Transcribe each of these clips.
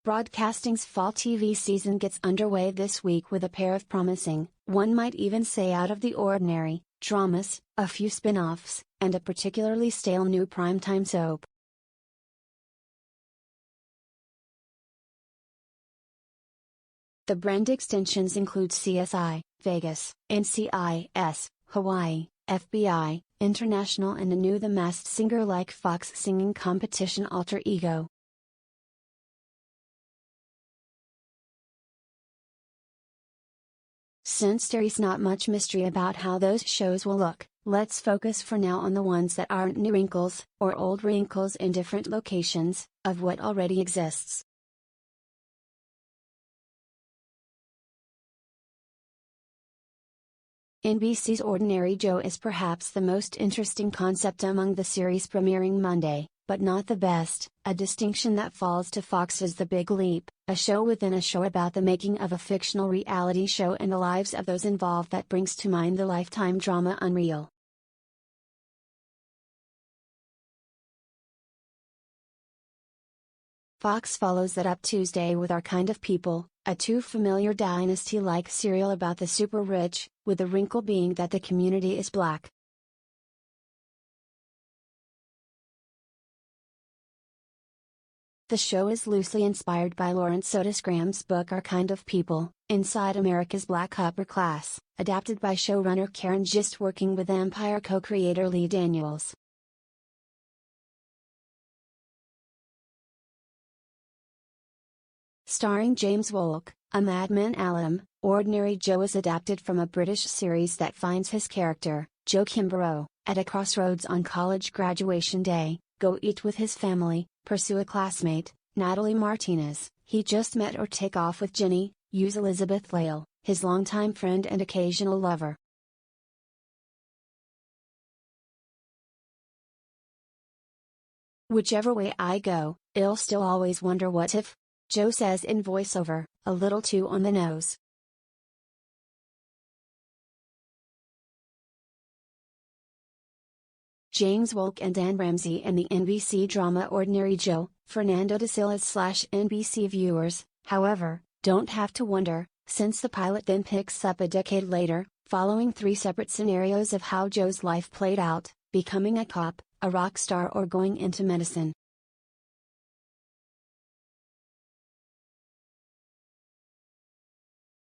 Broadcasting's fall TV season gets underway this week with a pair of promising, one might even say out of the ordinary, dramas, a few spin-offs, and a particularly stale new primetime soap. The brand extensions include CSI, Vegas, NCIS, Hawaii, FBI, International, and a new The Masked Singer-like Fox singing competition alter ego. Since there's not much mystery about how those shows will look, let's focus for now on the ones that aren't new wrinkles, or old wrinkles in different locations, of what already exists. NBC's Ordinary Joe is perhaps the most interesting concept among the series premiering Monday, but not the best, a distinction that falls to Fox's The Big Leap, a show within a show about the making of a fictional reality show and the lives of those involved that brings to mind the Lifetime drama Unreal. Fox follows that up Tuesday with Our Kind of People, a too familiar Dynasty-like serial about the super rich, with the wrinkle being that the community is black. The show is loosely inspired by Lawrence Otis Graham's book Our Kind of People, Inside America's Black Upper Class, adapted by showrunner Karen Gist working with Empire co-creator Lee Daniels. Starring James Wolk, a Mad Men alum, Ordinary Joe is adapted from a British series that finds his character, Joe Kimbrough, at a crossroads on college graduation day, go eat with his family, pursue a classmate, Natalie Martinez, he just met, or take off with Jenny, use Elizabeth Lale, his longtime friend and occasional lover. Whichever way I go, I'll still always wonder what if, Joe says in voiceover, a little too on the nose. James Wolk and Dan Ramsey in the NBC drama Ordinary Joe, Fernando de Silas/NBC viewers, however, don't have to wonder, since the pilot then picks up a decade later, following three separate scenarios of how Joe's life played out, becoming a cop, a rock star, or going into medicine.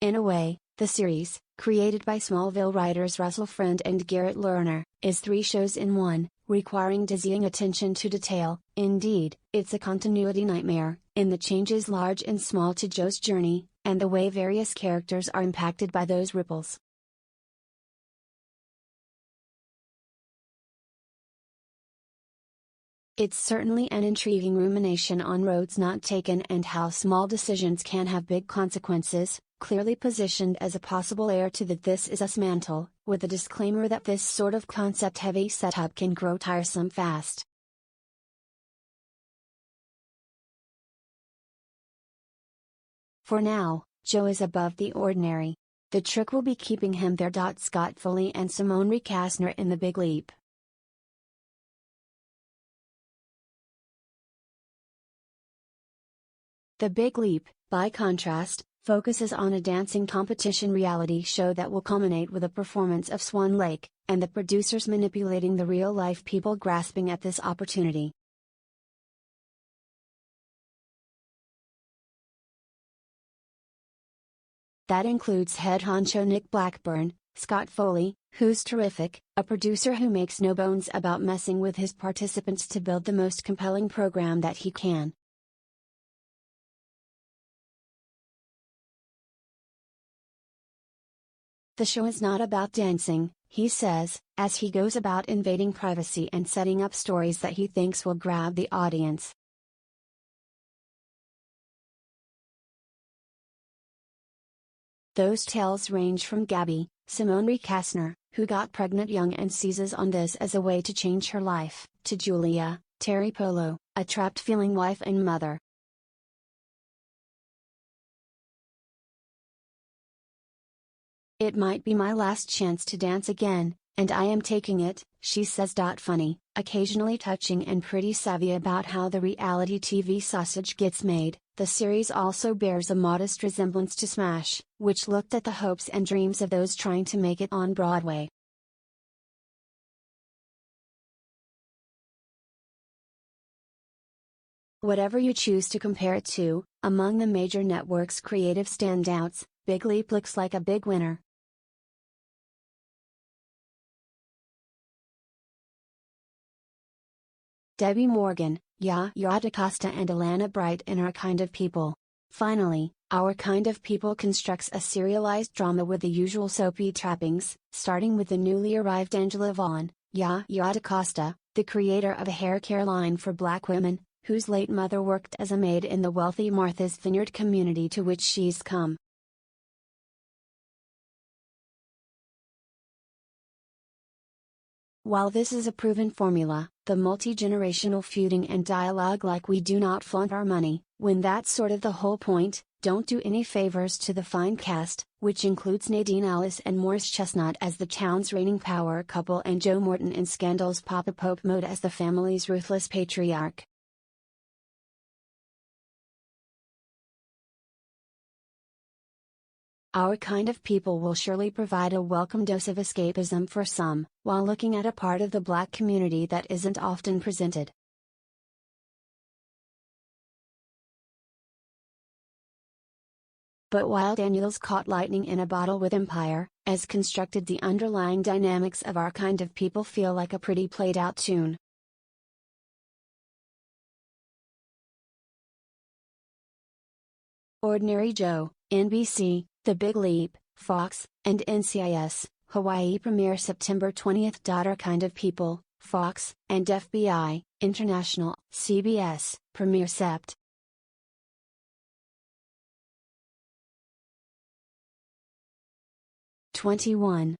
In a way, the series, created by Smallville writers Russell Friend and Garrett Lerner, is three shows in one, requiring dizzying attention to detail. Indeed, it's a continuity nightmare, in the changes large and small to Joe's journey, and the way various characters are impacted by those ripples. It's certainly an intriguing rumination on roads not taken and how small decisions can have big consequences, clearly positioned as a possible heir to the This Is Us mantle, with a disclaimer that this sort of concept-heavy setup can grow tiresome fast. For now, Joe is above the ordinary. The trick will be keeping him there. Scott Foley and Simone Recasner in The Big Leap. The Big Leap, by contrast, focuses on a dancing competition reality show that will culminate with a performance of Swan Lake, and the producers manipulating the real-life people grasping at this opportunity. That includes head honcho Nick Blackburn, Scott Foley, who's terrific, a producer who makes no bones about messing with his participants to build the most compelling program that he can. The show is not about dancing, he says, as he goes about invading privacy and setting up stories that he thinks will grab the audience. Those tales range from Gabby, Simone Recasner, who got pregnant young and seizes on this as a way to change her life, to Julia, Terry Polo, a trapped-feeling wife and mother. It might be my last chance to dance again, and I am taking it, she says. Funny, occasionally touching and pretty savvy about how the reality TV sausage gets made, The series also bears a modest resemblance to Smash, which looked at the hopes and dreams of those trying to make it on Broadway. Whatever you choose to compare it to, among the major network's creative standouts, Big Leap looks like a big winner. Debbie Morgan, Yaya DaCosta and Alana Bright in Our Kind of People. Finally, Our Kind of People constructs a serialized drama with the usual soapy trappings, starting with the newly arrived Angela Vaughn, Yaya DaCosta, the creator of a hair care line for Black women, whose late mother worked as a maid in the wealthy Martha's Vineyard community to which she's come. While this is a proven formula, the multi-generational feuding and dialogue like "we do not flaunt our money," when that's sort of the whole point, don't do any favors to the fine cast, which includes Nadine Ellis and Morris Chestnut as the town's reigning power couple and Joe Morton in Scandal's Papa Pope mode as the family's ruthless patriarch. Our Kind of People will surely provide a welcome dose of escapism for some, while looking at a part of the Black community that isn't often presented. But while Daniels caught lightning in a bottle with Empire, as constructed, the underlying dynamics of Our Kind of People feel like a pretty played out tune. Ordinary Joe, NBC, The Big Leap, Fox, and NCIS, Hawaii premiere September 20. Our Kind of People, Fox, and FBI, International, CBS, premiere Sept. 21.